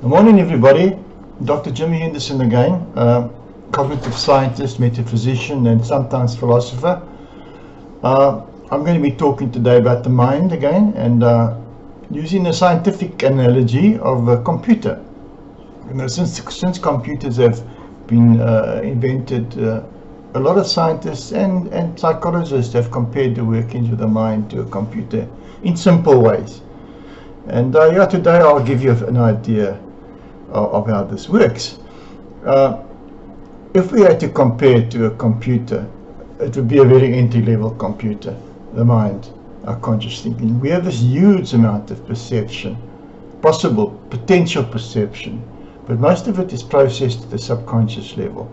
Good morning, everybody. Dr. Jimmy Henderson again, cognitive scientist, metaphysician, and sometimes philosopher. I'm going to be talking today about the mind again, and using a scientific analogy of a computer. You know, since computers have been invented, a lot of scientists and psychologists have compared the workings of the mind to a computer in simple ways. And today I'll give you an idea of how this works. If we had to compare it to a computer, it would be a very entry-level computer, the mind, our conscious thinking. We have this huge amount of perception, potential perception, but most of it is processed at the subconscious level,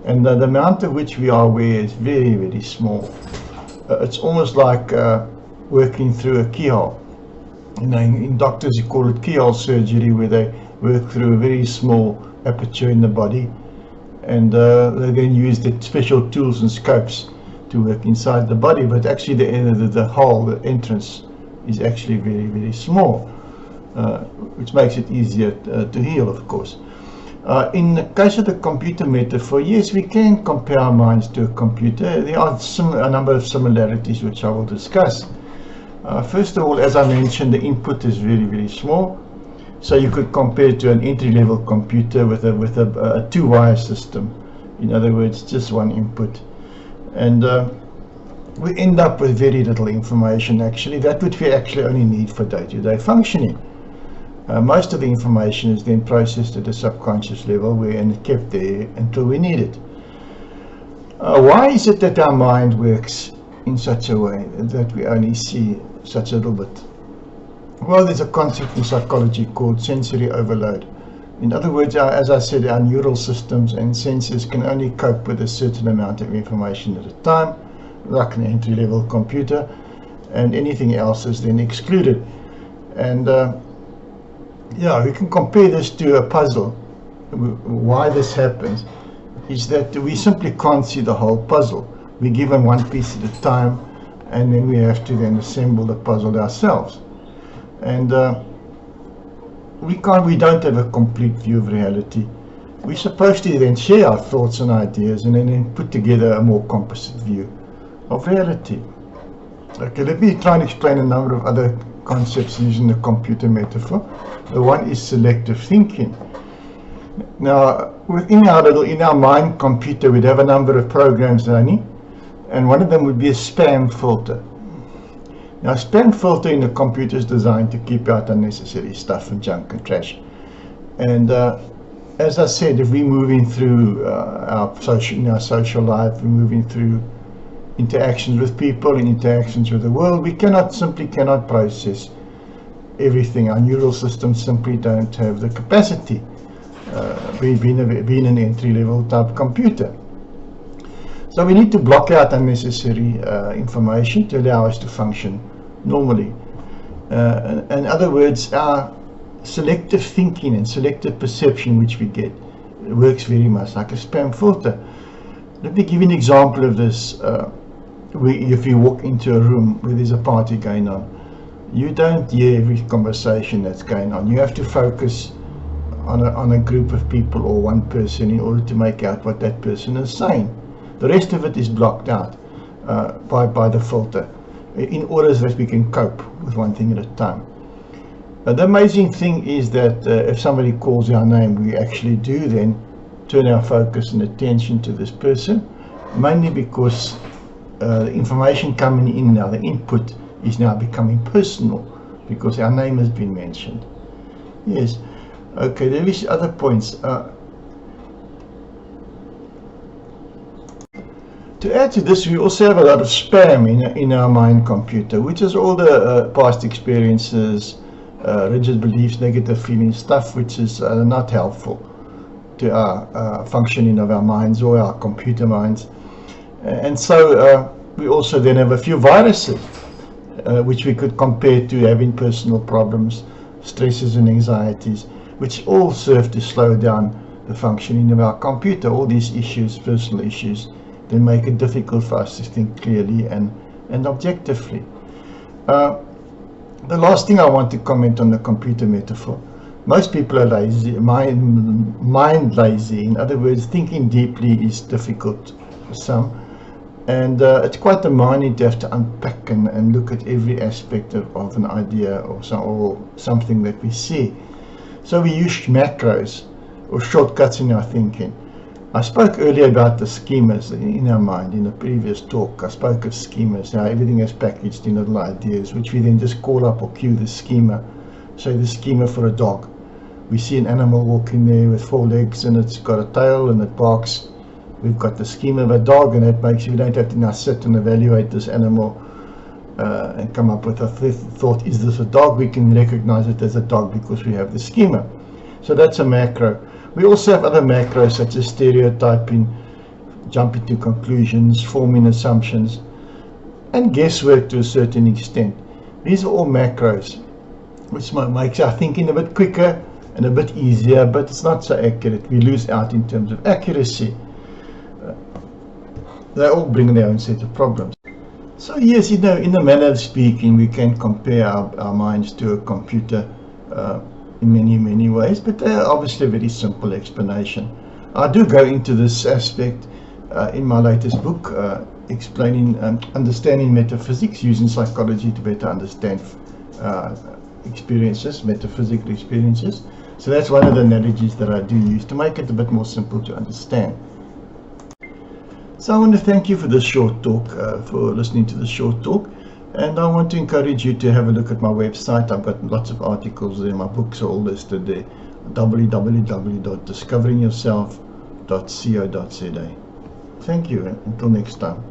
and the amount of which we are aware is very, very small. It's almost like working through a keyhole. You know, in doctors you call it keyhole surgery, where they work through a very small aperture in the body, and they then use the special tools and scopes to work inside the body, but actually the hole, the entrance, is actually very, very small, which makes it easier to heal, of course. In the case of the computer metaphor, yes, we can compare our minds to a computer. There are a number of similarities which I will discuss. First of all, as I mentioned, the input is very, very small. So you could compare it to an entry-level computer with a two-wire system. In other words, just one input. And we end up with very little information, actually, that which we actually only need for day-to-day functioning. Most of the information is then processed at the subconscious level and kept there until we need it. Why is it that our mind works in such a way that we only see such a little bit? Well, there's a concept in psychology called sensory overload. In other words, as I said, our neural systems and senses can only cope with a certain amount of information at a time, like an entry-level computer, and anything else is then excluded. And we can compare this to a puzzle. Why this happens is that we simply can't see the whole puzzle. We're given one piece at a time, and then we have to then assemble the puzzle ourselves. And we don't have a complete view of reality. We're supposed to then share our thoughts and ideas and then put together a more composite view of reality. Okay, let me try and explain a number of other concepts using the computer metaphor. The one is selective thinking. Now, in our mind computer, we'd have a number of programs running, and one of them would be a spam filter. Now, a spam filter in a computer is designed to keep out unnecessary stuff and junk and trash. And as I said, if we're moving through our social life, we're moving through interactions with people and interactions with the world, we simply cannot process everything. Our neural systems simply don't have the capacity, being an entry-level type computer. So we need to block out unnecessary information to allow us to function normally. In other words, our selective thinking and selective perception which we get works very much like a spam filter. Let me give you an example of this. If you walk into a room where there's a party going on, you don't hear every conversation that's going on. You have to focus on a group of people or one person in order to make out what that person is saying. The rest of it is blocked out by the filter, in order that we can cope with one thing at a time. The amazing thing is that if somebody calls our name, we actually do then turn our focus and attention to this person, mainly because the information coming in now, the input, is now becoming personal because our name has been mentioned. Yes. Okay, there is other points. To add to this, we also have a lot of spam in our mind computer, which is all the past experiences, rigid beliefs, negative feelings, stuff which is not helpful to our functioning of our minds or our computer minds. And so we also then have a few viruses, which we could compare to having personal problems, stresses and anxieties, which all serve to slow down the functioning of our computer. All these issues, personal issues, they make it difficult for us to think clearly and objectively. The last thing I want to comment on the computer metaphor Most people are lazy, mind lazy. In other words, thinking deeply is difficult for some. And it's quite demanding to have to unpack and look at every aspect of an idea or something that we see. So we use macros or shortcuts in our thinking. I spoke earlier about the schemas in our mind. In the previous talk, I spoke of schemas, how everything is packaged in little ideas, which we then just call up or cue the schema. Say the schema for a dog. We see an animal walking there with 4 legs and it's got a tail and it barks. We've got the schema of a dog, and that makes we don't have to now sit and evaluate this animal and come up with a thought, is this a dog? We can recognize it as a dog because we have the schema. So that's a macro. We also have other macros such as stereotyping, jumping to conclusions, forming assumptions, and guesswork to a certain extent. These are all macros, which makes our thinking a bit quicker and a bit easier, but it's not so accurate. We lose out in terms of accuracy. They all bring their own set of problems. So yes, in the manner of speaking, we can compare our minds to a computer in many ways, but they're obviously a very simple explanation. I do go into this aspect in my latest book, explaining understanding metaphysics, using psychology to better understand experiences, metaphysical experiences. So that's one of the analogies that I do use to make it a bit more simple to understand. So I want to thank you for this short talk, for listening to this short talk, and I want to encourage you to have a look at my website. I've got lots of articles there, my books are all listed there, www.discoveringyourself.co.za. Thank you, and until next time.